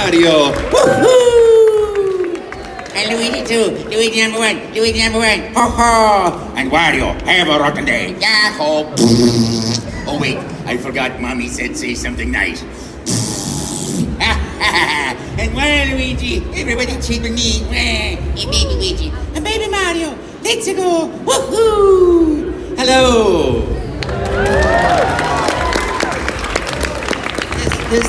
Mario. Woohoo! And Luigi too. Luigi number one. Luigi number one. Ho ho! And Wario, have a rotten day. Yahoo! Oh wait, I forgot Mommy said say something nice. And Waluigi, everybody cheer me. Hey, baby Luigi. And baby Mario, let's go. Woohoo! Hello.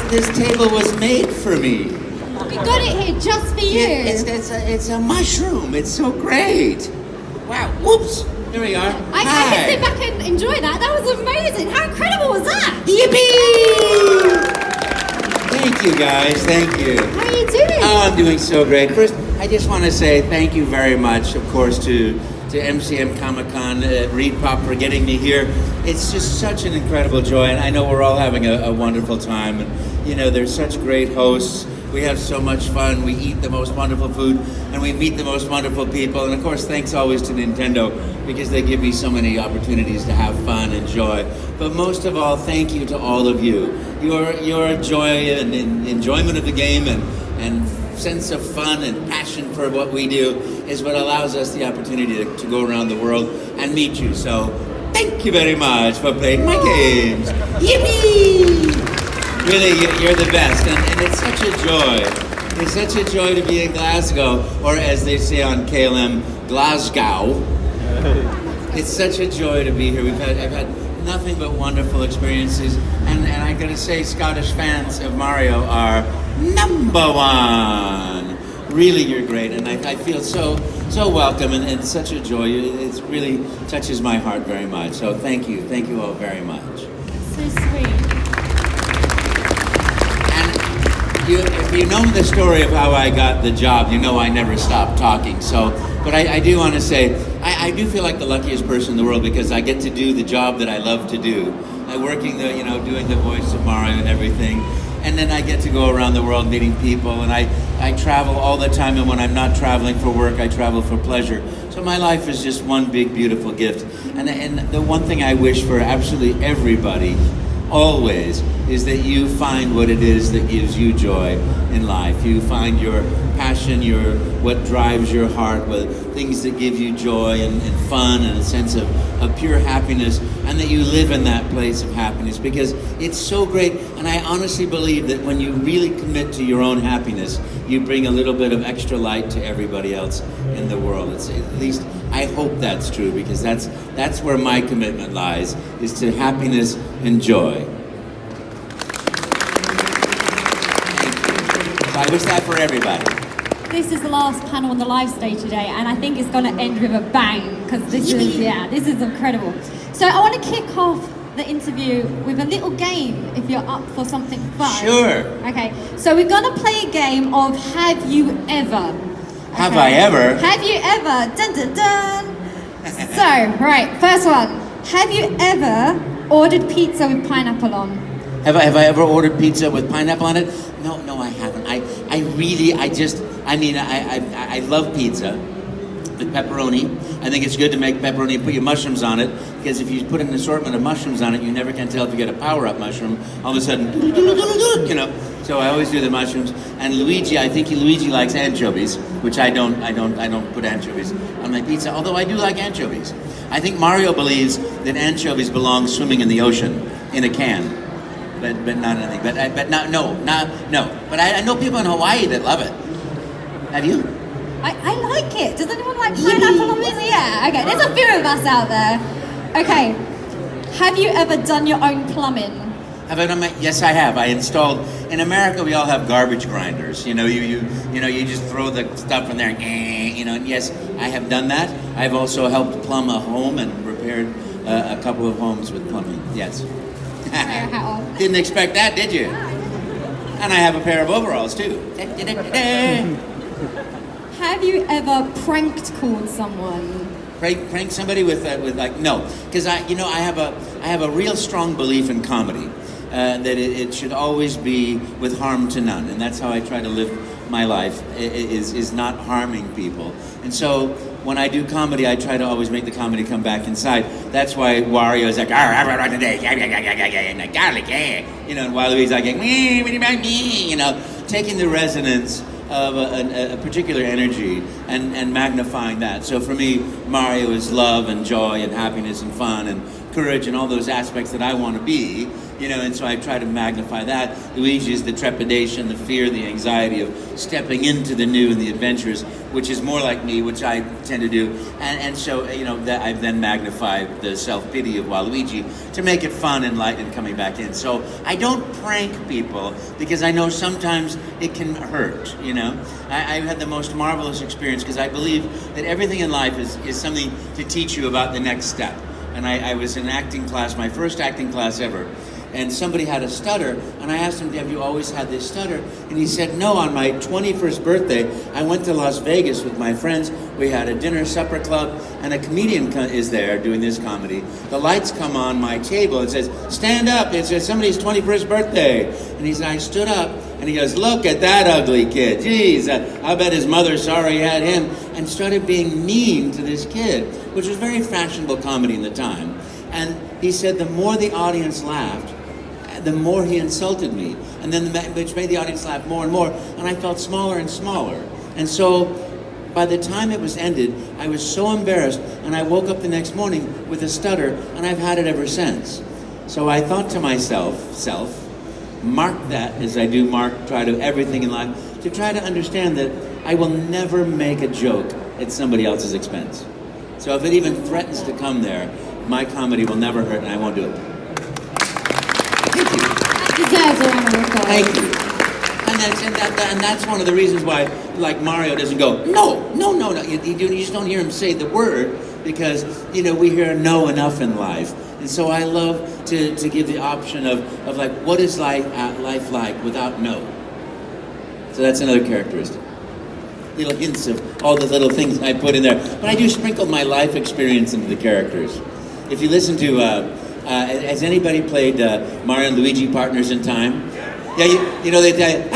This table was made for me. We got it here just for you. It's a mushroom. It's so great. Wow. Whoops. Here we are. I can sit back and enjoy that. That was amazing. How incredible was that? Yippee! Thank you, guys. Thank you. How are you doing? Oh, I'm doing so great. First, I just want to say thank you very much, of course, to MCM Comic-Con, Reed Pop for getting me here. It's just such an incredible joy, and I know we're all having a wonderful time. And, you know, there's such great hosts. We have so much fun. We eat the most wonderful food, and we meet the most wonderful people. And, of course, thanks always to Nintendo, because they give me so many opportunities to have fun and joy. But most of all, thank you to all of you. Your joy and enjoyment of the game and sense of fun and passion for what we do is what allows us the opportunity to go around the world and meet you. So thank you very much for playing my games. Yippee! Really, you're the best, and it's such a joy. It's such a joy to be in Glasgow, or as they say on KLM, Glasgow. It's such a joy to be here. I've had nothing but wonderful experiences, and I gotta say, Scottish fans of Mario are number one. Really, you're great, and I feel so welcome and such a joy. It really touches my heart very much. So thank you all very much. So sweet. If you know the story of how I got the job, you know I never stopped talking. So, but I do want to say, I do feel like the luckiest person in the world because I get to do the job that I love to do. Doing the voice of Mario and everything. And then I get to go around the world meeting people, and I travel all the time, and when I'm not traveling for work, I travel for pleasure. So my life is just one big, beautiful gift. And the one thing I wish for absolutely everybody, always, is that you find what it is that gives you joy in life. You find your passion, what drives your heart, things that give you joy and fun and a sense of pure happiness, and that you live in that place of happiness, because it's so great. And I honestly believe that when you really commit to your own happiness, you bring a little bit of extra light to everybody else in the world. At least I hope that's true, because that's where my commitment lies, is to happiness and joy. I wish that for everybody. This is the last panel on the live stage today, and I think it's going to end with a bang, because this is incredible. So I want to kick off the interview with a little game, if you're up for something fun. Sure. Okay, so we're going to play a game of Have You Ever? Okay. Have I ever? Have you ever? Dun dun dun. So, right, first one. Have you ever ordered pizza with pineapple on? Have I ever ordered pizza with pineapple on it? No, I haven't. I love pizza with pepperoni. I think it's good to make pepperoni and put your mushrooms on it, because if you put an assortment of mushrooms on it, you never can tell if you get a power-up mushroom. All of a sudden, So I always do the mushrooms. And Luigi, I think Luigi likes anchovies, which I don't put anchovies on my pizza, although I do like anchovies. I think Mario believes that anchovies belong swimming in the ocean in a can. But not anything. No. But I know people in Hawaii that love it. Have you? I like it. Does anyone like pineapple on pizza? Yeah. Okay. There's a few of us out there. Okay. Have you ever done your own plumbing? Have I done my? Yes, I have. I installed. In America, we all have garbage grinders. You just throw the stuff in there. And yes, I have done that. I've also helped plumb a home and repaired a couple of homes with plumbing. Yes. Didn't expect that, did you? And I have a pair of overalls too. Have you ever pranked called someone? Prank somebody with no, because I have a real strong belief in comedy, that it should always be with harm to none, and that's how I try to live my life, is not harming people. And so when I do comedy, I try to always make the comedy come back inside. That's why Wario is like, today, and Waluigi's like, what about me? taking the resonance of a particular energy and magnifying that. So for me, Mario is love and joy and happiness and fun and courage and all those aspects that I want to be, you know, and so I try to magnify that. Luigi is the trepidation, the fear, the anxiety of stepping into the new and the adventures, which is more like me, which I tend to do. And so, you know, that I've then magnified the self-pity of Waluigi to make it fun and light and coming back in. So I don't prank people because I know sometimes it can hurt, you know. I've had the most marvelous experience because I believe that everything in life is something to teach you about the next step. And I was in acting class, my first acting class ever, and somebody had a stutter, and I asked him, have you always had this stutter? And he said, no, on my 21st birthday, I went to Las Vegas with my friends. We had a dinner supper club, and a comedian is there doing this comedy. The lights come on my table, and says, stand up, it's somebody's 21st birthday. And I stood up, and he goes, look at that ugly kid. Jeez, I bet his mother's sorry he had him. And started being mean to this kid, which was very fashionable comedy in the time. And he said the more the audience laughed, the more he insulted me. And then which made the audience laugh more and more. And I felt smaller and smaller. And so by the time it was ended, I was so embarrassed. And I woke up the next morning with a stutter, and I've had it ever since. So I thought to myself, mark that as I do try to everything in life, to try to understand that I will never make a joke at somebody else's expense. So if it even threatens to come there, my comedy will never hurt and I won't do it. Thank you. Deserves a round of applause. Thank you. And that's one of the reasons why, like, Mario doesn't go, no. You just don't hear him say the word because, you know, we hear no enough in life. And so I love to give the option of like, what is life like without no? So that's another characteristic. Little hints of all the little things I put in there. But I do sprinkle my life experience into the characters. If you listen to, has anybody played Mario and Luigi Partners in Time? Yeah, you know, they tell you,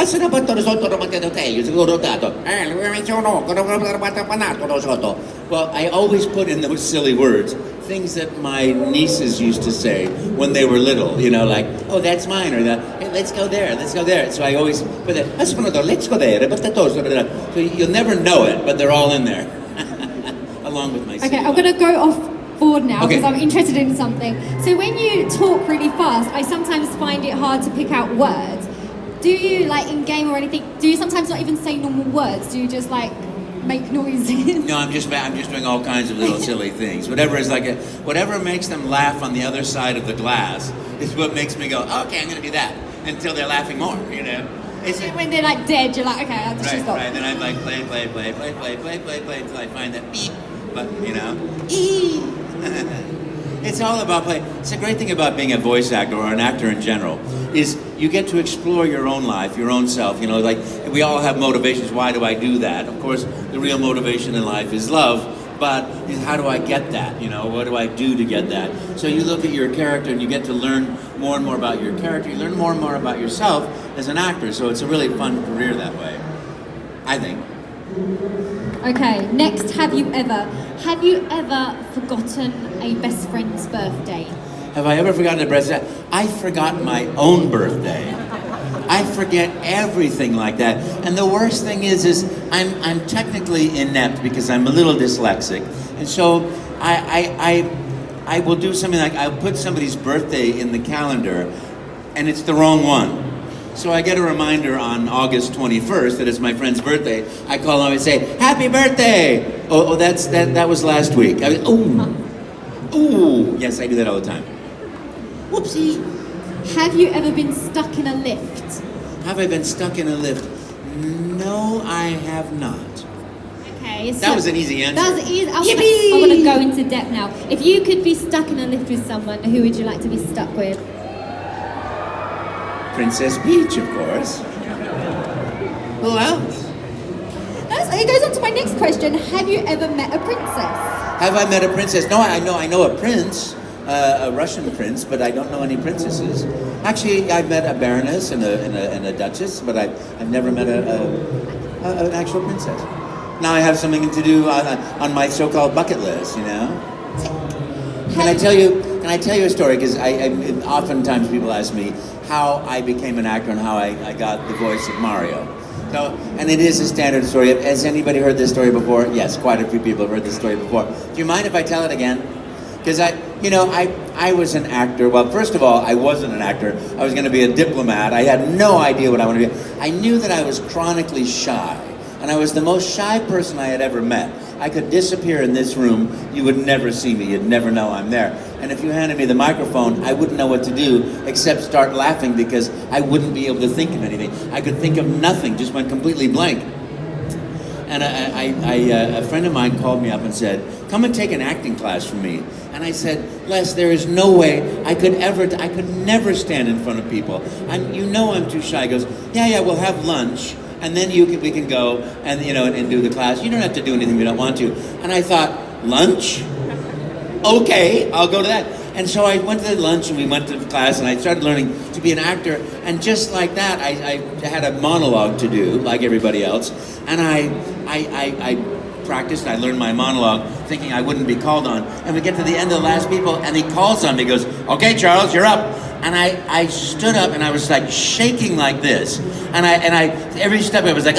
well, I always put in those silly words, things that my nieces used to say when they were little, you know, like, oh, that's mine, or hey, let's go there. So I always put that, let's go there. So you'll never know it, but they're all in there, along with my Okay, I'm going to go off board now because I'm interested in something. So when you talk really fast, I sometimes find it hard to pick out words. Do you, like, in game or anything, do you sometimes not even say normal words? Do you just, like, make noises? No, I'm just doing all kinds of little silly things. Whatever makes them laugh on the other side of the glass is what makes me go, okay, I'm going to do that, until they're laughing more, you know? When they're, like, dead, you're like, okay, I'll just stop. Right, then I'm like, play, until I find that beep, but, you know, It's all about play. It's a great thing about being a voice actor or an actor in general is you get to explore your own life, your own self. You know, like we all have motivations. Why do I do that? Of course, the real motivation in life is love, but how do I get that? You know, what do I do to get that? So you look at your character and you get to learn more and more about your character. You learn more and more about yourself as an actor. So it's a really fun career that way, I think. Okay, next, have you ever forgotten a best friend's birthday? Have I ever forgotten a birthday? I forgot my own birthday. I forget everything like that. And the worst thing is I'm technically inept because I'm a little dyslexic. And so I will do something like I'll put somebody's birthday in the calendar and it's the wrong one. So I get a reminder on August 21st that it's my friend's birthday. I call them and say, "Happy birthday!" Oh, that was last week. Ooh, yes, I do that all the time. Whoopsie. Have you ever been stuck in a lift? Have I been stuck in a lift? No, I have not. Okay, so that was an easy answer. That was easy. I'm going to go into depth now. If you could be stuck in a lift with someone, who would you like to be stuck with? Princess Peach, of course. Who else? It goes on to my next question. Have you ever met a princess? Have I met a princess? No, I know a prince, a Russian prince, but I don't know any princesses. Actually, I've met a baroness and a duchess, but I've never met an actual princess. Now I have something to do on my so-called bucket list, you know. Can I tell you a story? Because oftentimes people ask me, how I became an actor and how I got the voice of Mario. So, and it is a standard story. Has anybody heard this story before? Yes, quite a few people have heard this story before. Do you mind if I tell it again? Because I was an actor. Well, first of all, I wasn't an actor. I was going to be a diplomat. I had no idea what I wanted to be. I knew that I was chronically shy, and I was the most shy person I had ever met. I could disappear in this room. You would never see me. You'd never know I'm there. And if you handed me the microphone, I wouldn't know what to do except start laughing because I wouldn't be able to think of anything. I could think of nothing, just went completely blank. And a friend of mine called me up and said, come and take an acting class from me. And I said, Les, there is no way I could never stand in front of people. I'm too shy. He goes, yeah, we'll have lunch. And then we can go and and do the class. You don't have to do anything if you don't want to. And I thought, lunch? Okay, I'll go to that. And so I went to the lunch and we went to the class and I started learning to be an actor. And just like that, I had a monologue to do, like everybody else. And I practiced, I learned my monologue thinking I wouldn't be called on. And we get to the end of the last people and he calls on me, he goes, okay, Charles, you're up. And I stood up and I was like shaking like this. And I every step I was like,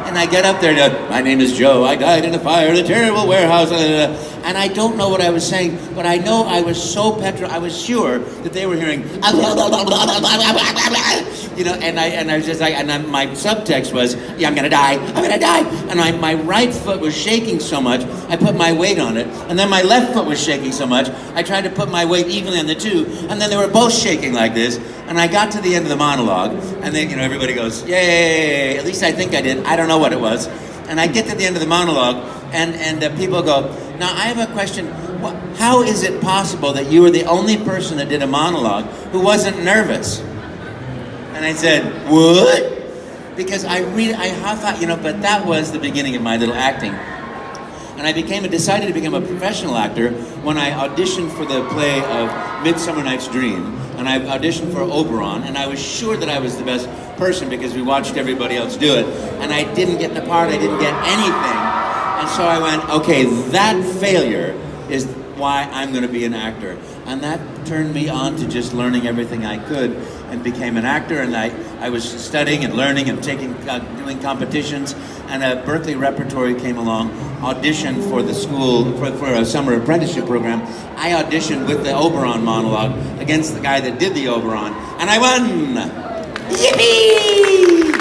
and I get up there to, my name is Joe, I died in a fire in a terrible warehouse. And I don't know what I was saying, but I know I was so I was sure that they were hearing, and I was just like, and my subtext was, yeah, I'm gonna die. And my right foot was shaking so much, I put my weight on it, and then my left foot was shaking so much, I tried to put my weight evenly on the two, and then they were both shaking like this, and I got to the end of the monologue, and then, everybody goes, yay, at least I think I did, I don't know what it was, and I get to the end of the monologue, and people go, now I have a question, how is it possible that you were the only person that did a monologue who wasn't nervous? And I said, what? Because I thought, but that was the beginning of my little acting. And I decided to become a professional actor when I auditioned for the play of Midsummer Night's Dream. And I auditioned for Oberon, and I was sure that I was the best person because we watched everybody else do it. And I didn't get the part, I didn't get anything. And so I went, okay, that failure is why I'm going to be an actor. And that turned me on to just learning everything I could and became an actor. And I was studying and learning and doing competitions. And a Berkeley repertory came along, auditioned for the school, for a summer apprenticeship program. I auditioned with the Oberon monologue against the guy that did the Oberon. And I won! Yippee!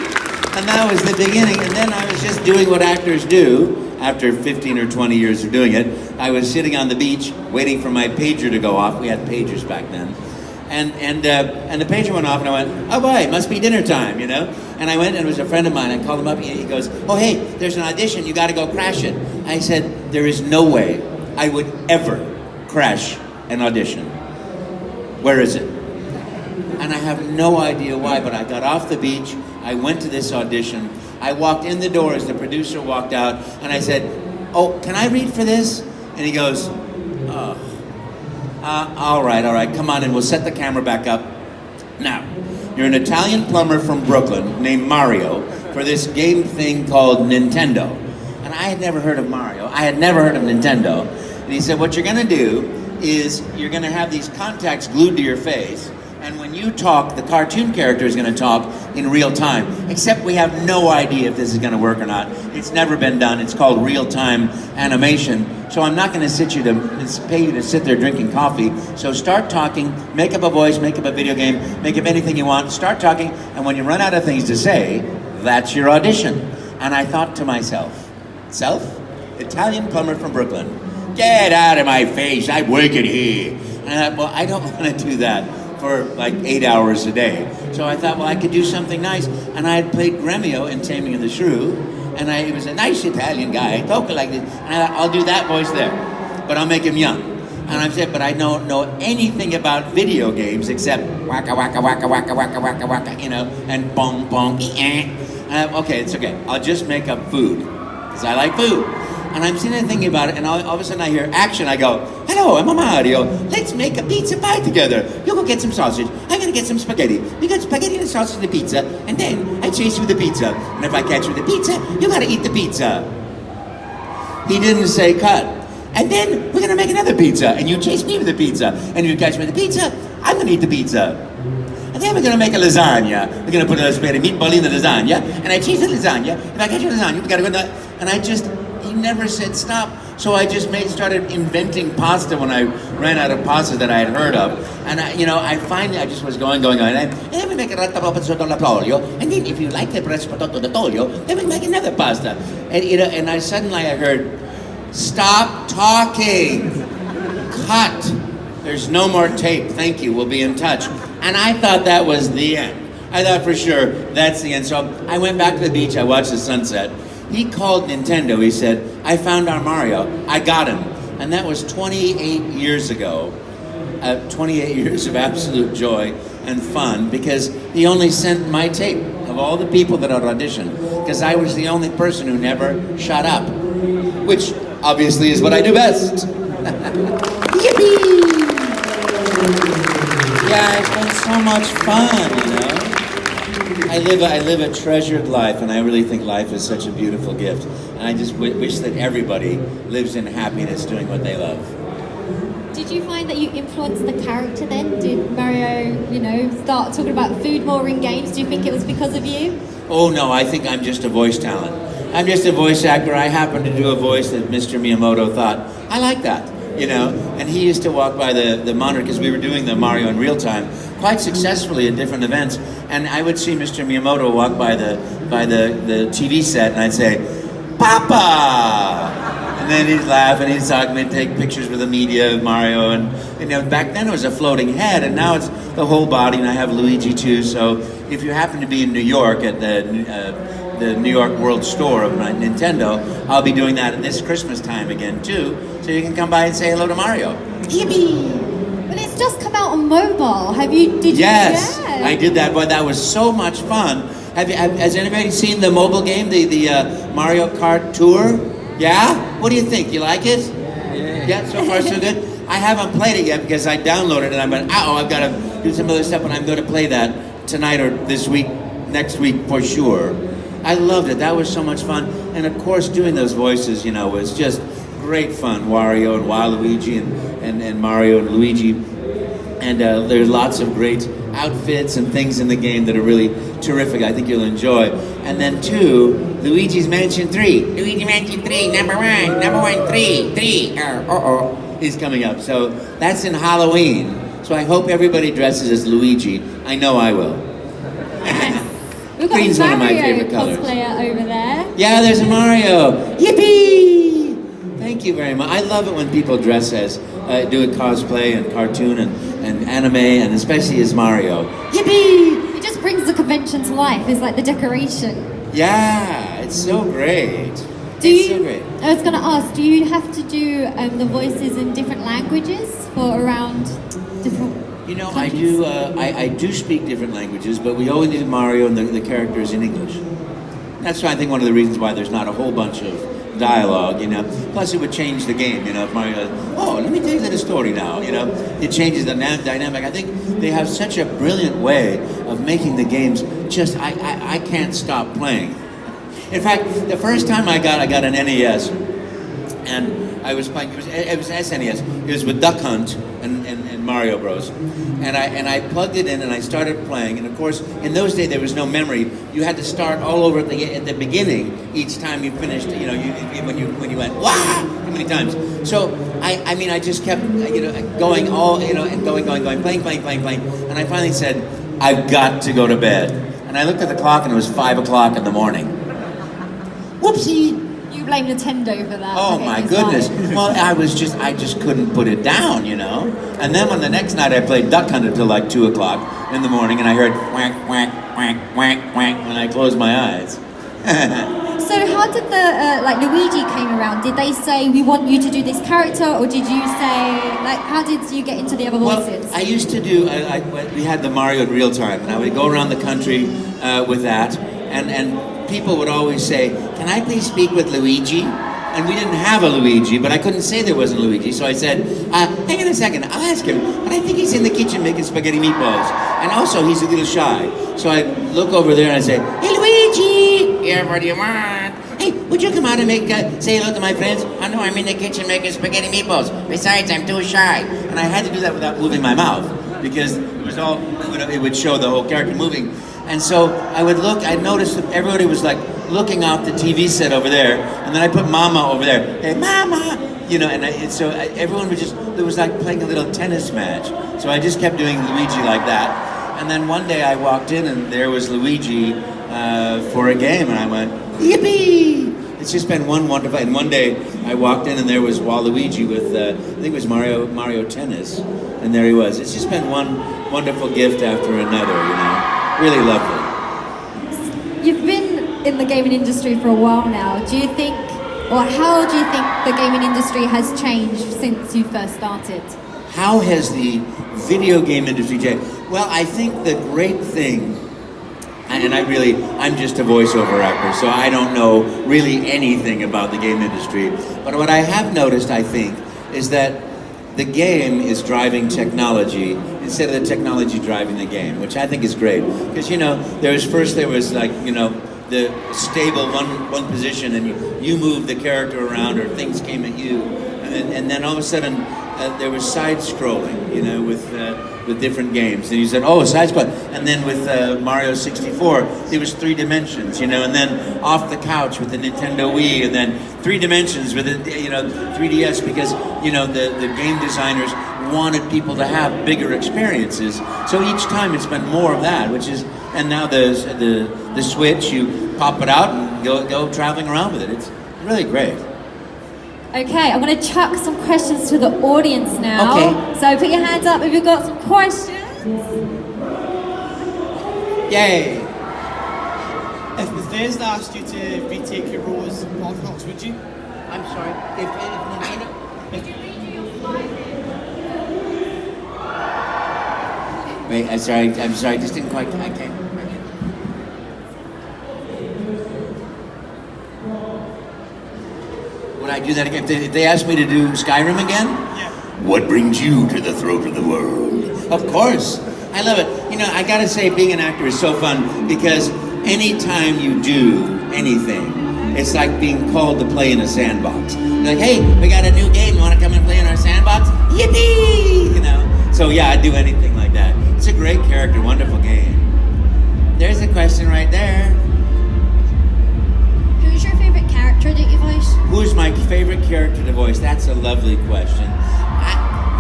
And that was the beginning. And then I was just doing what actors do. After 15 or 20 years of doing it, I was sitting on the beach waiting for my pager to go off. We had pagers back then. And the pager went off and I went, oh boy, it must be dinner time, And I went and it was a friend of mine. I called him up and he goes, oh hey, there's an audition, you gotta go crash it. I said, there is no way I would ever crash an audition. Where is it? And I have no idea why, but I got off the beach, I went to this audition, I walked in the door as the producer walked out, and I said, oh, can I read for this? And he goes, oh, all right, come on in, we'll set the camera back up. Now, you're an Italian plumber from Brooklyn named Mario for this game thing called Nintendo. And I had never heard of Mario, I had never heard of Nintendo. And he said, what you're gonna do is you're gonna have these contacts glued to your face, and when you talk, the cartoon character is going to talk in real time. Except we have no idea if this is going to work or not. It's never been done. It's called real-time animation. So I'm not going to pay you to sit there drinking coffee. So start talking, make up a voice, make up a video game, make up anything you want, start talking, and when you run out of things to say, that's your audition. And I thought to myself, Italian plumber from Brooklyn, get out of my face, I'm working here. And I thought, well, I don't want to do that for like 8 hours a day. So I thought, well, I could do something nice. And I had played Gremio in Taming of the Shrew, and he was a nice Italian guy, talking like this. And I thought, I'll do that voice there, but I'll make him young. And I said, but I don't know anything about video games except waka waka waka waka waka waka waka, and bong bong and okay, it's okay. I'll just make up food, because I like food. And I'm sitting there thinking about it, and all of a sudden I hear action. I go, hello, I'm Mario. Let's make a pizza pie together. You go get some sausage. I'm going to get some spaghetti. We got spaghetti and sausage and the pizza, and then I chase you with the pizza. And if I catch you with the pizza, you got to eat the pizza. He didn't say cut. And then we're gonna make another pizza, and you chase me with the pizza, and you catch me with the pizza, I'm gonna eat the pizza. And then we're gonna make a lasagna. We're gonna put a spaghetti meatball in the lasagna, and I cheese the lasagna. If I catch your lasagna, we gotta go that. And he never said stop. So I just started inventing pasta when I ran out of pasta that I had heard of. And I just was going. And then we make a rattapopa sotto la polio. And then if you like the sotto the polio, then we make another pasta. And I suddenly heard, stop talking. Cut. There's no more tape. Thank you. We'll be in touch. And I thought that was the end. I thought for sure that's the end. So I went back to the beach. I watched the sunset. He called Nintendo. He said, I found our Mario. I got him. And that was 28 years ago. 28 years of absolute joy and fun, because he only sent my tape of all the people that had auditioned, because I was the only person who never shut up, which obviously is what I do best. Yippee! Yeah, it's been so much fun, I live a treasured life, and I really think life is such a beautiful gift. And I just wish that everybody lives in happiness doing what they love. Did you find that you influenced the character then? Did Mario, start talking about food more in games? Do you think it was because of you? Oh no, I think I'm just a voice talent. I'm just a voice actor. I happen to do a voice that Mr. Miyamoto thought, I like that, And he used to walk by the monitor, because we were doing the Mario in real time quite successfully at different events. And I would see Mr. Miyamoto walk by the TV set, and I'd say, Papa! And then he'd laugh, and he'd talk, and he'd take pictures with the media of Mario. And back then it was a floating head, and now it's the whole body, and I have Luigi too. So if you happen to be in New York at the New York World Store of Nintendo, I'll be doing that at this Christmas time again too. So you can come by and say hello to Mario. Yippee! But it's just come out on mobile. Yes, Yeah. I did that. But that was so much fun. Has anybody seen the mobile game, the Mario Kart Tour? Yeah? What do you think? You like it? Yeah, so far so good. I haven't played it yet because I downloaded it and I went, I've got to do some other stuff, and I'm going to play that tonight or this week, next week for sure. I loved it. That was so much fun. And of course, doing those voices, was just great fun. Wario and Waluigi and Mario and Luigi. And there's lots of great outfits and things in the game that are really terrific. I think you'll enjoy. And then 2, Luigi's Mansion 3. Luigi Mansion 3, number 1, 3. Is coming up. So that's in Halloween. So I hope everybody dresses as Luigi. I know I will. We've got Green's a one of my Mario favorite colors. cosplayer over there. Yeah, there's a Mario. Yippee! Thank you very much. I love it when people dress as, do a cosplay and cartoon and anime, and especially as Mario. Yippee! It just brings the convention to life. It's like the decoration. Yeah, it's so great. So great. I was going to ask, do you have to do the voices in different languages for around different I do. I do speak different languages, but we always did Mario and the characters in English. That's why I think one of the reasons why there's not a whole bunch of dialogue. Plus it would change the game. If Mario, let me tell you the story now. It changes the dynamic. I think they have such a brilliant way of making the games. Just I can't stop playing. In fact, the first time I got an NES, and I was playing. It was SNES. It was with Duck Hunt and Mario Bros. And I plugged it in and I started playing. And of course, in those days there was no memory. You had to start all over at the beginning each time you finished. When you went wah too many times. So I just kept going and going, playing. And I finally said, I've got to go to bed. And I looked at the clock and it was 5 o'clock in the morning. Whoopsie. You blame Nintendo for that. Oh my goodness. Well, I just couldn't put it down, And then when the next night I played Duck Hunt until like 2 o'clock in the morning, and I heard whack, whack, whack, whack, whack when I closed my eyes. So how did Luigi came around? Did they say, we want you to do this character, or did you say, how did you get into the other voices? Well, I used to do, we had the Mario in real time, and I would go around the country with that, and people would always say, can I please speak with Luigi? And we didn't have a Luigi, but I couldn't say there wasn't Luigi, so I said, hang on a second, I'll ask him, but I think he's in the kitchen making spaghetti meatballs. And also, he's a little shy. So I look over there and I say, hey Luigi! Yeah, what do you want? Hey, would you come out and say hello to my friends? Oh no, I'm in the kitchen making spaghetti meatballs. Besides, I'm too shy. And I had to do that without moving my mouth because it would show the whole character moving. And so I would look, I noticed that everybody was like looking off the TV set over there, and then I put Mama over there. Hey, Mama! You know, everyone was it was like playing a little tennis match. So I just kept doing Luigi like that. And then one day I walked in and there was Luigi for a game, and I went, yippee! It's just been one wonderful, and one day I walked in and there was Waluigi with, I think it was Mario Tennis, and there he was. It's just been one wonderful gift after another, you know. Really lovely. You've been in the gaming industry for a while now. Do you think, or how do you think the gaming industry has changed since you first started? How has the video game industry changed? Well, I think the great thing, and I'm just a voiceover actor, so I don't know really anything about the game industry. But what I have noticed, I think, is that the game is driving technology instead of the technology driving the game, which I think is great. Because, you know, there was like, you know, the stable one position, and you move the character around, or things came at you, and then all of a sudden there was side scrolling, you know, with different games, and you said, oh, side scroll, and then with Mario 64 it was 3 dimensions, you know, and then off the couch with the Nintendo Wii, and then 3 dimensions with the 3DS, because, you know, the game designers wanted people to have bigger experiences, so each time it's been more of that, and now the Switch, you pop it out and go traveling around with it. It's really great. Okay, I'm going to chuck some questions to the audience now. Okay. So put your hands up if you've got some questions. Yay! If Bethesda asked you to retake your role as Orthodox, would you? I'm sorry. Wait, I'm sorry. I just didn't quite. I can't. Would I do that again? If they asked me to do Skyrim again? Yeah. What brings you to the throat of the world? Of course. I love it. You know, I gotta say, being an actor is so fun because anytime you do anything, it's like being called to play in a sandbox. You're like, hey, we got a new game. You want to come and play in our sandbox? Yippee! You know. So yeah, I'd do anything like that. It's a great character, wonderful game. There's a question right there. Who's your favourite character that you voice? Who's my favorite character to voice? That's a lovely question.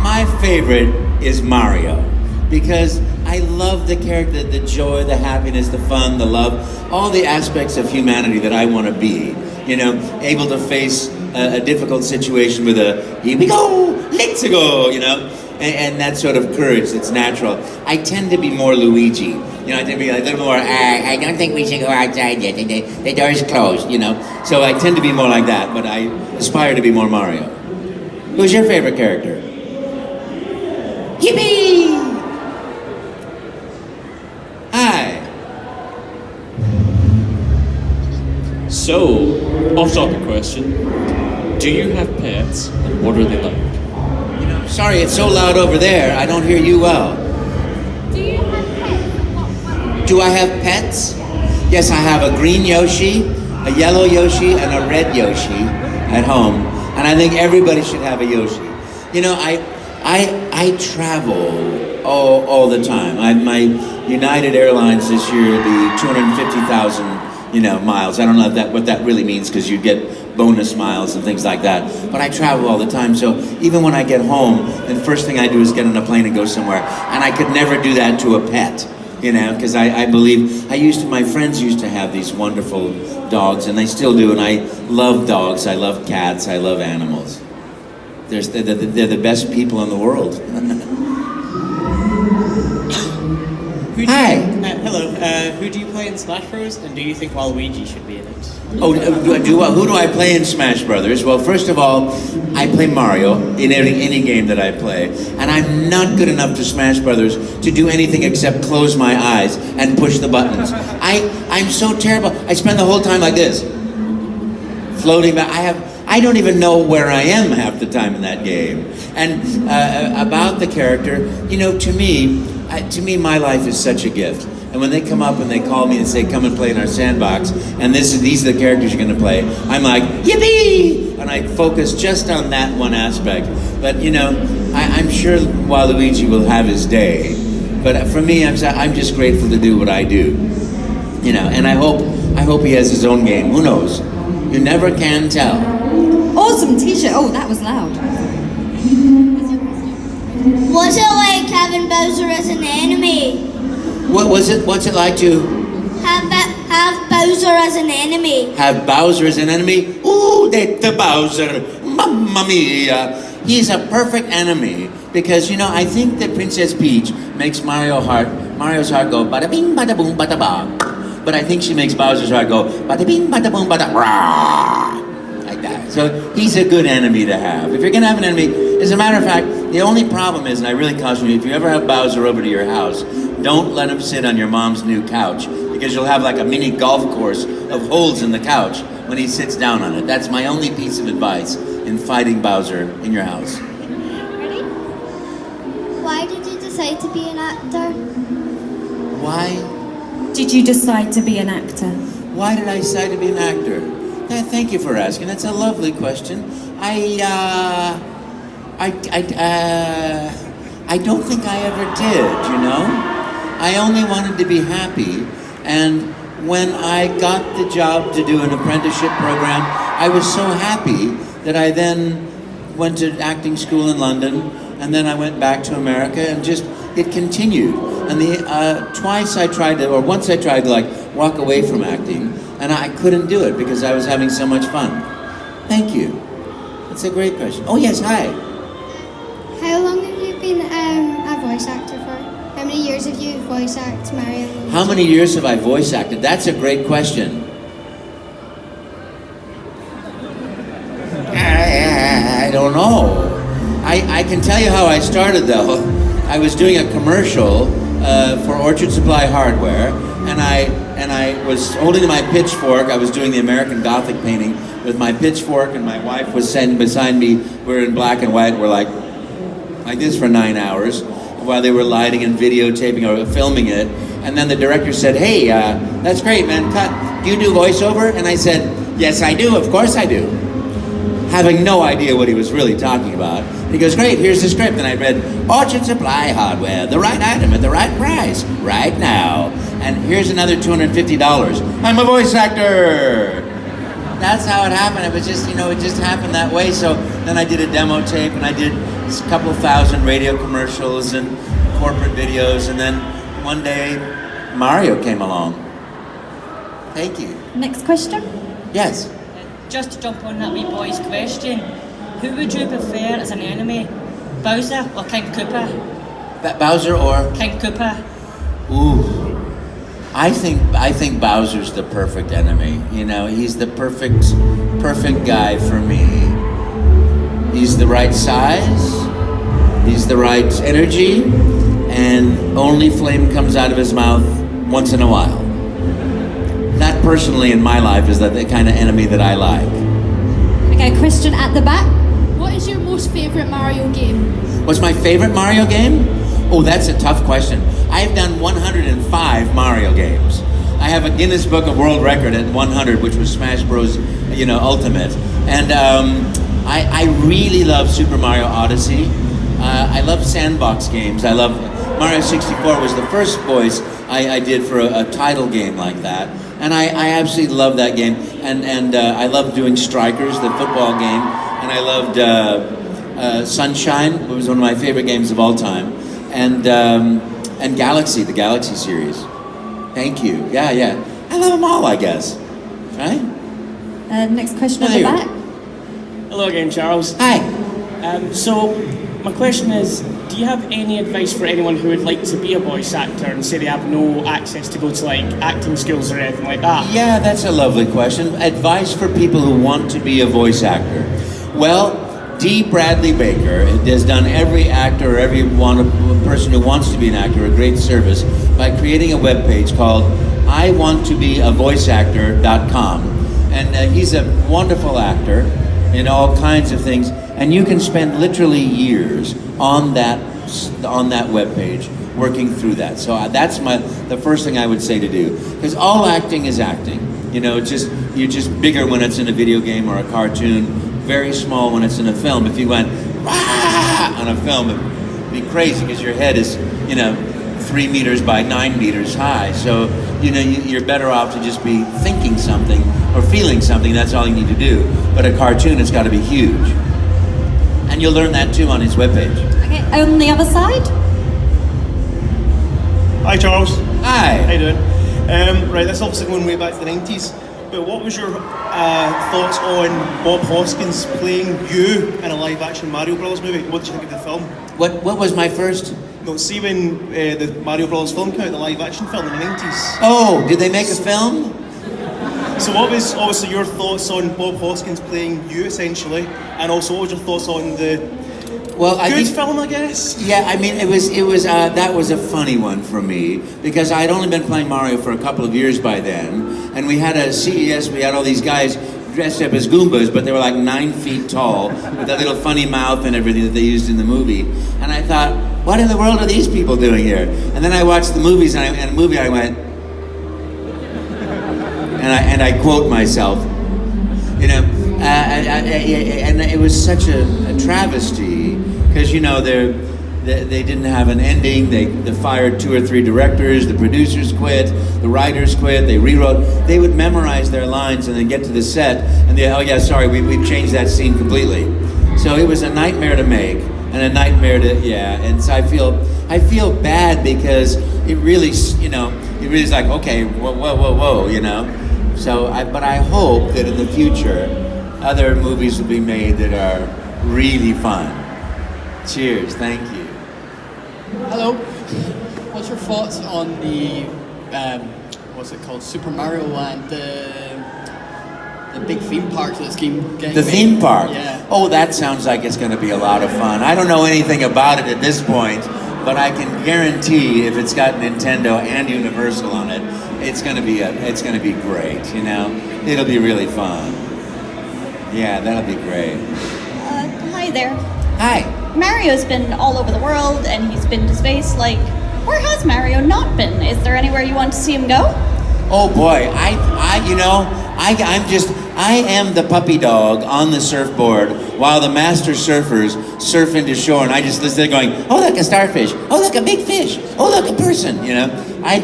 My favorite is Mario, because I love the character, the joy, the happiness, the fun, the love, all the aspects of humanity that I want to be. You know, able to face a difficult situation with a, here we go, let's go, you know, and that sort of courage that's natural. I tend to be more Luigi. You know, I tend to be a little more, I don't think we should go outside yet. The door's closed, you know. so I tend to be more like that, but I aspire to be more Mario. Who's your favorite character? Yippee! Hi. So, off-topic question. Do you have pets, and what are they like? You know, sorry, it's so loud over there. I don't hear you well. Do you have pets? Do I have pets? Yes, I have a green Yoshi, a yellow Yoshi, and a red Yoshi at home. And I think everybody should have a Yoshi. You know, I travel all the time. My United Airlines this year will be 250,000, miles. I don't know what that really means, because you get bonus miles and things like that. But I travel all the time, so even when I get home, the first thing I do is get on a plane and go somewhere. And I could never do that to a pet, because I believe, my friends used to have these wonderful dogs, and they still do, and I love dogs, I love cats, I love animals. They're the best people in the world. Hi. Hello. Who do you play in Smash Bros? And do you think Waluigi should be in it? Oh, who do I play in Smash Brothers? Well, first of all, I play Mario in any game that I play, and I'm not good enough to Smash Brothers to do anything except close my eyes and push the buttons. I'm so terrible. I spend the whole time like this, floating back. I don't even know where I am half the time in that game. And about the character, to me, my life is such a gift. And when they come up and they call me and say, come and play in our sandbox, and these are the characters you're gonna play, I'm like, yippee! And I focus just on that one aspect. But you know, I'm sure Waluigi will have his day. But for me, I'm just grateful to do what I do. You know, and I hope he has his own game. Who knows? You never can tell. Awesome t-shirt. Oh, that was loud. What's it like having Bowser as an enemy? What's it like to Have Bowser as an enemy? have Bowser as an enemy? Ooh, the Bowser, mamma mia! He's a perfect enemy because you know I think that Princess Peach makes Mario's heart go bada bing, bada boom, bada ba. But I think she makes Bowser's heart go bada bing, bada boom, bada rah, like that. So he's a good enemy to have. If you're gonna have an enemy, as a matter of fact, the only problem is, and I really caution you, if you ever have Bowser over to your house, don't let him sit on your mom's new couch because you'll have like a mini golf course of holes in the couch when he sits down on it. That's my only piece of advice in fighting Bowser in your house. Ready? Why did you decide to be an actor? Why Did you decide to be an actor? did I decide to be an actor? Thank you for asking. That's a lovely question. I don't think I ever did, you know? I only wanted to be happy, and when I got the job to do an apprenticeship program, I was so happy that I then went to acting school in London, and then I went back to America, and just, it continued. And once I tried to like walk away from acting, and I couldn't do it because I was having so much fun. Thank you. That's a great question. Oh yes, hi. How long have you been a voice actor for? How many years have you voice acted Mario? How many years have I voice acted? That's a great question. I don't know. I can tell you how I started though. I was doing a commercial for Orchard Supply Hardware, and I was holding my pitchfork. I was doing the American Gothic painting with my pitchfork, and my wife was sitting beside me. We're in black and white. We're like this for 9 hours while they were lighting and videotaping or filming it. And then the director said, "Hey, that's great, man. Cut. Do you do voiceover?" And I said, "Yes, I do. Of course I do." Having no idea what he was really talking about. He goes, "Great, here's the script." And I read, "Orchard Supply Hardware, the right item at the right price, right now. And here's another $250. I'm a voice actor." That's how it happened. It was just, it just happened that way. So then I did a demo tape, and I did a couple thousand radio commercials and corporate videos. And then one day, Mario came along. Thank you. Next question. Yes. Just to jump on that wee boy's question, who would you prefer as an enemy, Bowser or King Koopa? Bowser or? King Koopa. Ooh. I think Bowser's the perfect enemy. He's the perfect guy for me. He's the right size, he's the right energy, and only flame comes out of his mouth once in a while. That personally in my life is the kind of enemy that I like. Okay, question at the back. What is your most favourite Mario game? What's my favorite Mario game? Oh, that's a tough question. I've done 105 Mario games. I have a Guinness Book of World Record at 100, which was Smash Bros. Ultimate. And I really love Super Mario Odyssey. I love sandbox games. I love Mario 64 was the first voice I did for a title game like that. And I absolutely love that game. And I love doing Strikers, the football game. And I loved Sunshine. It was one of my favorite games of all time. And Galaxy, the Galaxy series. Thank you. Yeah. I love them all, I guess. Right? Next question Oh, at the there you back. Hello again, Charles. Hi. So, my question is, do you have any advice for anyone who would like to be a voice actor and say they have no access to go to acting schools or anything like that? Yeah, that's a lovely question. Advice for people who want to be a voice actor. Well, D. Bradley Baker has done every actor or every person who wants to be an actor a great service by creating a webpage called iwanttobeavoiceactor.com. And he's a wonderful actor in all kinds of things. And you can spend literally years on that webpage working through that. So that's the first thing I would say to do, because all acting is acting. You know, you're just bigger when it's in a video game or a cartoon, very small when it's in a film. If you went Rah! On a film, it'd be crazy because your head is, 3 meters by 9 meters high. So, you're better off to just be thinking something or feeling something. That's all you need to do. But a cartoon has got to be huge. And you'll learn that too on his webpage. Okay, on the other side. Hi, Charles. Hi. How you doing? Right, this is obviously going way back to the 90s. But what was your thoughts on Bob Hoskins playing you in a live-action Mario Bros. Movie? What did you think of the film? What was my first? No, see when the Mario Bros. Film came out, the live-action film in the 90s. Oh, did they make a film? So what was obviously your thoughts on Bob Hoskins playing you, essentially? And also, what was your thoughts on the film, I guess? Yeah, I mean, it was that was a funny one for me, because I'd only been playing Mario for a couple of years by then, and we had a CES, we had all these guys dressed up as Goombas, but they were like 9 feet tall, with that little funny mouth and everything that they used in the movie. And I thought, what in the world are these people doing here? And then I watched the movies, and I went, and I quote myself, and it was such a travesty, because they didn't have an ending. They fired 2 or 3 directors. The producers quit. The writers quit. They rewrote. They would memorize their lines and then get to the set and we've changed that scene completely. So it was a nightmare to make and a nightmare to And so I feel bad, because it really is like, okay, whoa. So but I hope that in the future other movies will be made that are really fun. Cheers, thank you. Hello. What's your thoughts on the what's it called? Super Mario Land, the big theme park that's getting The theme park? Yeah. Oh, that sounds like it's going to be a lot of fun. I don't know anything about it at this point, but I can guarantee if it's got Nintendo and Universal on it, it's going to be great. It'll be really fun. Yeah, that'll be great. Hi there. Hi. Mario's been all over the world and he's been to space. Where has Mario not been? Is there anywhere you want to see him go? Oh boy, I am the puppy dog on the surfboard while the master surfers surf into shore, and I just listen there going, oh look, a starfish, oh look, a big fish, oh look, a person, I'm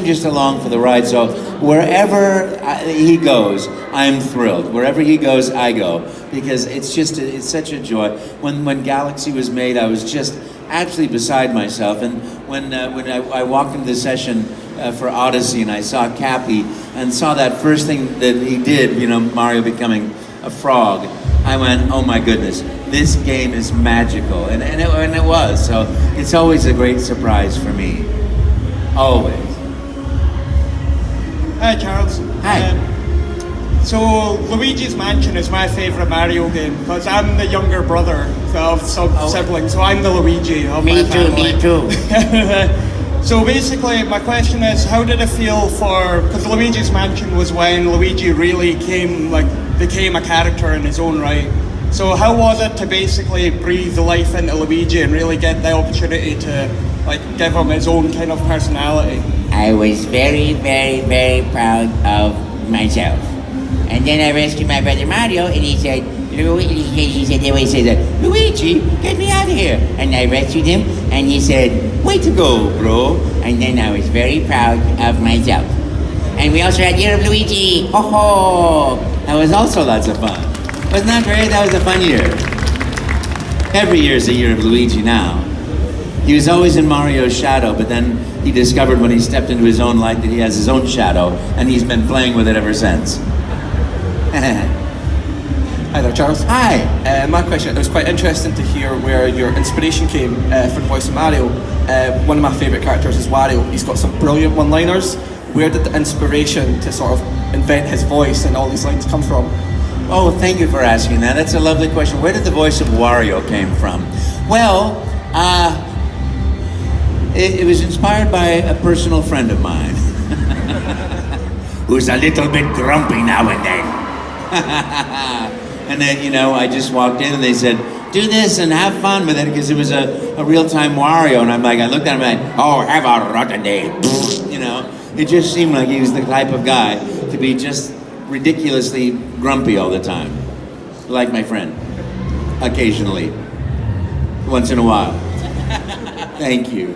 just along for the ride. So wherever he goes, I'm thrilled. Wherever he goes, I go, because it's such a joy. When Galaxy was made, I was just absolutely beside myself, and when I walked into the session for Odyssey and I saw Cappy and saw that first thing that he did, Mario becoming a frog, I went, oh my goodness, this game is magical, and it was. So it's always a great surprise for me, always. Hi, Charles. Hi. So Luigi's Mansion is my favourite Mario game, because I'm the younger brother of some siblings, so I'm the Luigi of my family. Me too. So basically, my question is, how did it feel because Luigi's Mansion was when Luigi really became a character in his own right. So how was it to basically breathe life into Luigi and really get the opportunity to give him his own kind of personality? I was very, very, very proud of myself. And then I rescued my brother Mario, and he said, Luigi, get me out of here. And I rescued him, and he said, way to go, bro. And then I was very proud of myself. And we also had Year of Luigi. Ho ho! That was also lots of fun. Wasn't that great? That was a fun year. Every year is a year of Luigi now. He was always in Mario's shadow, but then he discovered when he stepped into his own light that he has his own shadow, and he's been playing with it ever since. Hi there, Charles. Hi. My question, it was quite interesting to hear where your inspiration came for the voice of Mario. One of my favourite characters is Wario. He's got some brilliant one-liners. Where did the inspiration to sort of invent his voice and all these lines come from? Oh, thank you for asking that. That's a lovely question. Where did the voice of Wario came from? Well, it was inspired by a personal friend of mine. Who's a little bit grumpy now and then. And then, you know, I just walked in and they said, do this and have fun with it, because it was a real-time Wario. And I'm like, I looked at him and I'm like, oh, have a rotten day. You know, it just seemed like he was the type of guy to be just ridiculously grumpy all the time. Like my friend, occasionally, once in a while. Thank you.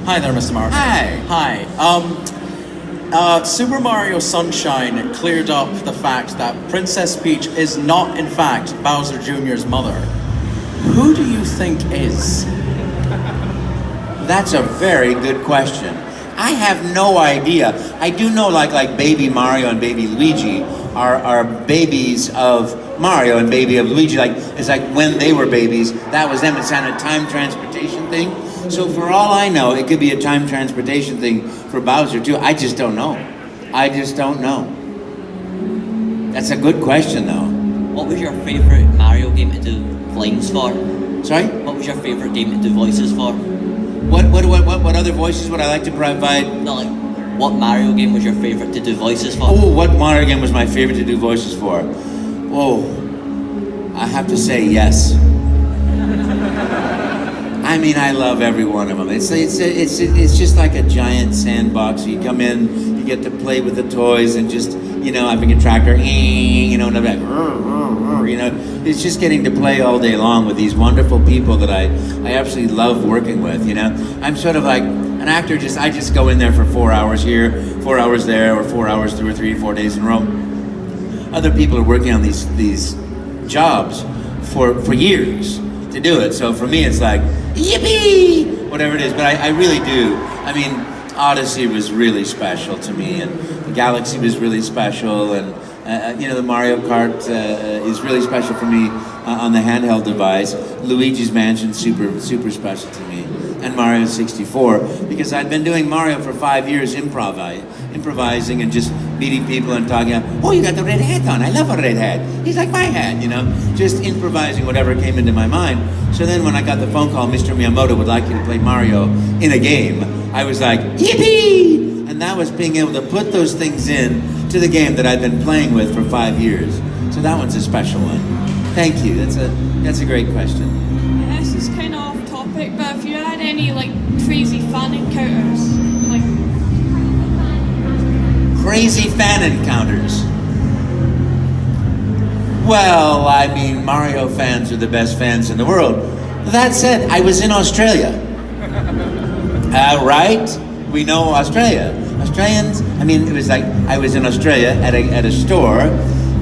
Hi there, Mr. Martin. Hi. Hi. Super Mario Sunshine cleared up the fact that Princess Peach is not, in fact, Bowser Jr.'s mother. Who do you think is? That's a very good question. I have no idea. I do know like baby Mario and baby Luigi are babies of Mario and baby of Luigi. Like, it's like when they were babies, that was them. It's kind of a time transportation thing. So for all I know, it could be a time transportation thing for Bowser too. I just don't know. That's a good question though. What was your favourite Mario game to do lines for? Sorry? What was your favourite game to do voices for? What other voices would I like to provide? No, like, what Mario game was your favourite to do voices for? Oh, what Mario game was my favorite to do voices for? Oh, I have to say yes. I mean, I love every one of them. It's just like a giant sandbox. You come in, you get to play with the toys and just, you know, having a tractor, you know, and I'm like, you know, it's just getting to play all day long with these wonderful people that I absolutely love working with, you know. I'm sort of like an actor, I just go in there for 4 hours here, 4 hours there, or 4 hours 2 or 3 or 4 days in a row. Other people are working on these jobs for years to do it. So for me, it's like, yippee, whatever it is. But I really do. I mean, Odyssey was really special to me, and Galaxy was really special, and you know, the Mario Kart is really special for me on the handheld device. Luigi's Mansion, super special to me, and Mario 64, because I'd been doing Mario for 5 years, improvising and just meeting people and talking about, oh, you got the red hat on, I love a red hat, he's like my hat, you know, just improvising whatever came into my mind. So then when I got the phone call, Mr. Miyamoto would like you to play Mario in a game, I was like, yippee! And that was being able to put those things in to the game that I've been playing with for 5 years. So that one's a special one. Thank you, that's a great question. This is kind of off topic, but if you had any like crazy fan encounters, like crazy fan encounters. Well, I mean, Mario fans are the best fans in the world. That said, I was in Australia. Right? We know Australia. Australians, I mean, it was like I was in Australia at a store,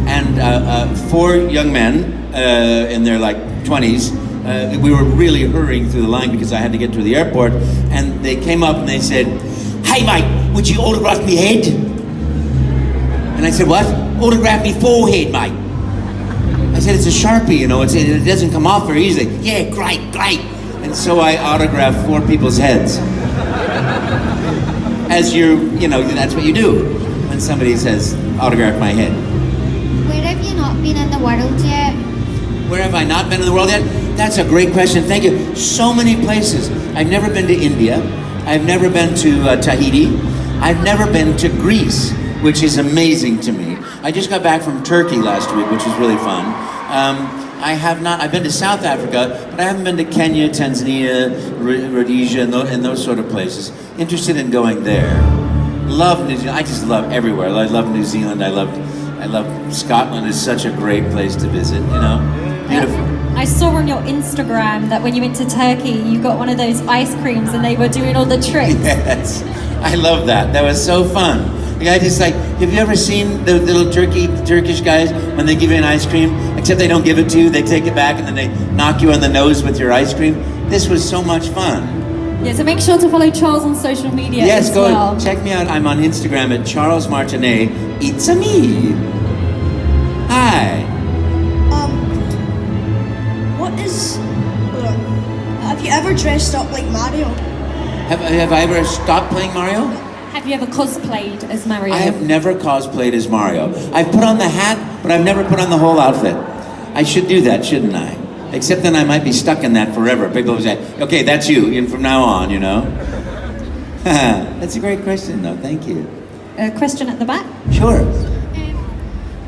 and 4 young men in their like 20s, we were really hurrying through the line because I had to get to the airport, and they came up and they said, "Hey mate, would you autograph me head?" And I said, "What?" "Autograph me forehead, mate." I said, "It's a Sharpie, you know, it doesn't come off very easily." "Yeah, great. And so I autographed 4 people's heads. As you know, that's what you do when somebody says, "Autograph my head." Where have you not been in the world yet? Where have I not been in the world yet? That's a great question, thank you. So many places. I've never been to India. I've never been to Tahiti. I've never been to Greece, which is amazing to me. I just got back from Turkey last week, which was really fun. I've been to South Africa, but I haven't been to Kenya, Tanzania, Rhodesia, and those sort of places. Interested in going there. Love New Zealand. I just love everywhere. I love New Zealand. I love Scotland. Is such a great place to visit, you know? Beautiful. I saw on your Instagram that when you went to Turkey, you got one of those ice creams and they were doing all the tricks. Yes, I love that. That was so fun. The guy just like, have you ever seen the little Turkish guys when they give you an ice cream? Except they don't give it to you, they take it back and then they knock you on the nose with your ice cream. This was so much fun. Yeah, so make sure to follow Charles on social media yes, as go well. Check me out. I'm on Instagram at Charles Martinet. It's a me. Hi. Have you ever dressed up like Mario? Have I ever stopped playing Mario? Have you ever cosplayed as Mario? I have never cosplayed as Mario. I've put on the hat, but I've never put on the whole outfit. I should do that, shouldn't I? Except then I might be stuck in that forever. People will say, okay, that's you, and from now on, you know? That's a great question, though. Thank you. A question at the back? Sure.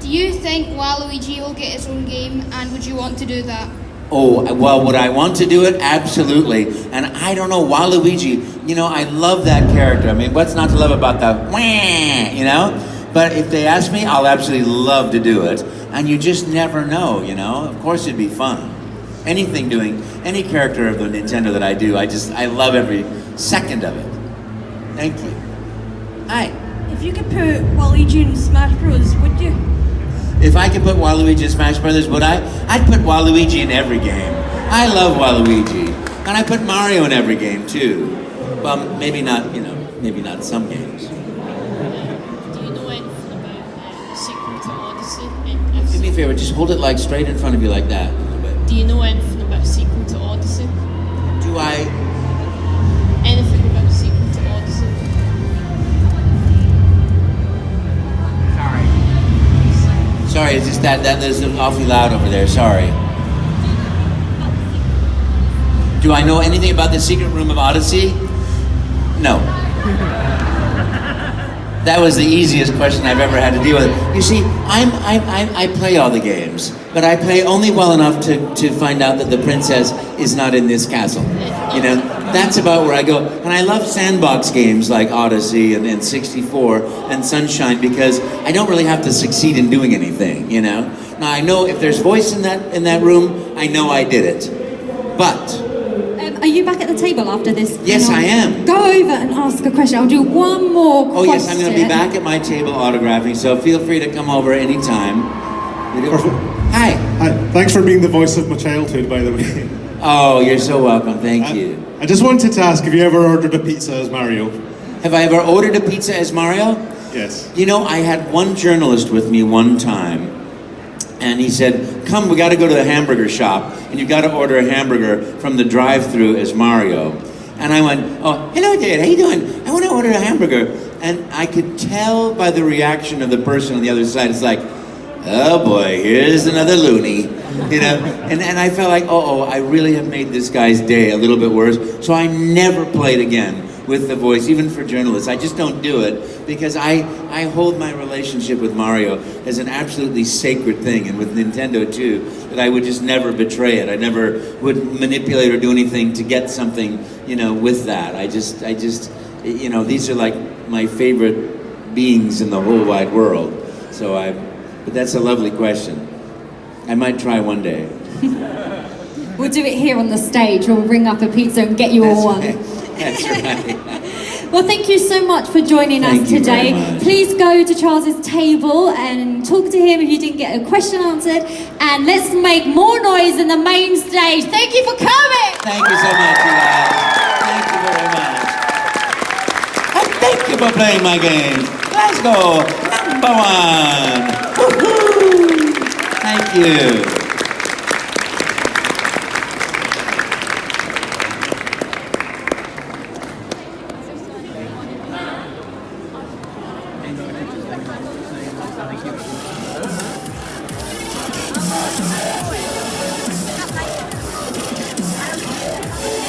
Do you think Waluigi will get his own game, and would you want to do that? Oh, well, would I want to do it? Absolutely. And I don't know, Waluigi, you know, I love that character. I mean, what's not to love about the wah, you know? But if they ask me, I'll absolutely love to do it. And you just never know, you know? Of course it'd be fun. Anything doing, any character of the Nintendo that I do, I love every second of it. Thank you. Hi. If you could put Waluigi in Smash Bros, would you? If I could put Waluigi in Smash Brothers, would I? I'd put Waluigi in every game. I love Waluigi. And I put Mario in every game, too. Well, maybe not, you know, maybe not some games. Do you know anything about Secret to Odyssey? Do me a favor, just hold it like straight in front of you like that a little bit. Do you know anything about Secret to Odyssey? Do I? Anything about Secret to Odyssey? Sorry, it's just that is awfully loud over there, sorry. Do I know anything about the secret room of Odyssey? No. That was the easiest question I've ever had to deal with. You see, I play all the games, but I play only well enough to find out that the princess is not in this castle. You know, that's about where I go. And I love sandbox games like Odyssey and 64 and Sunshine because I don't really have to succeed in doing anything, you know? Now I know if there's voice in that room, I know I did it. But Are you back at the table after this? yes, I am. Go over and ask a question. I'll do one more question. Oh yes, I'm going to be back at my table autographing, so feel free to come over anytime. Hi. Hi. Thanks for being the voice of my childhood, by the way. Oh, you're so welcome. Thank you. I just wanted to ask, have you ever ordered a pizza as Mario? Have I ever ordered a pizza as Mario? Yes. You know, I had one journalist with me one time, and he said, come, we got to go to the hamburger shop, and you got to order a hamburger from the drive-thru as Mario. And I went, oh, hello there, how you doing? I want to order a hamburger. And I could tell by the reaction of the person on the other side, it's like, oh boy, here's another loony. You know, and I felt like, I really have made this guy's day a little bit worse. So I never played again with the voice, even for journalists. I just don't do it because I hold my relationship with Mario as an absolutely sacred thing, and with Nintendo too, that I would just never betray it. I never would manipulate or do anything to get something, you know, with that. I just, you know, these are like my favorite beings in the whole wide world. So but that's a lovely question. I might try one day. We'll do it here on the stage. We'll ring up a pizza and get you all one. That's right. Well, thank you so much for joining us today. Please go to Charles's table and talk to him if you didn't get a question answered. And let's make more noise in the main stage. Thank you for coming. Thank you so much, you guys. Thank you very much. And thank you for playing my game. Let's go. Number one. Woo-hoo. Thank you. Thank you.